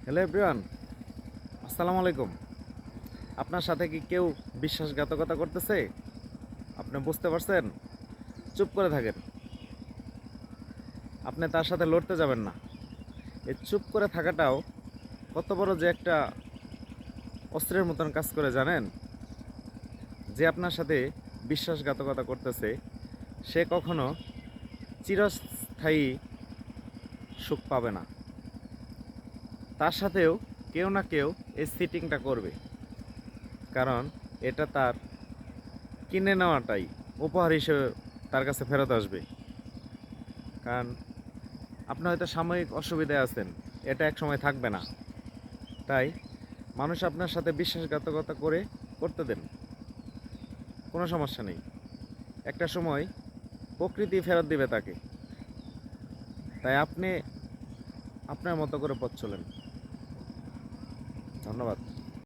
Hello everyone, আসসালামু আলাইকুম। আপনার সাথে কি কেউ বিশ্বাসঘাতকতা করতেছে? আপনি বুঝতে পারছেন? চুপ করে থাকেন। আপনি তার সাথে লড়তে যাবেন না। এই চুপ করে থাকাটাও কত বড় যে একটা অস্ত্রের মতন কাজ করে জানেন? যে আপনার সাথে বিশ্বাসঘাতকতা করতেছে সে কখনো চিরস্থায়ী সুখ পাবে না। তার সাথেও কেউ না কেউ এই সিটিংটা করবে, কারণ এটা তার কিনে নেওয়াটাই উপহার হিসেবে তার কাছে ফেরত আসবে। কারণ আপনি হয়তো সাময়িক অসুবিধায় আছেন, এটা এক সময় থাকবে না। তাই মানুষ আপনার সাথে বিশ্বাসঘাতকতা করতে দেন, কোনো সমস্যা নেই। একটা সময় প্রকৃতি ফেরত দিবে তাকে। তাই আপনি আপনার মতো করে পথ চলেন। ধন্যবাদ।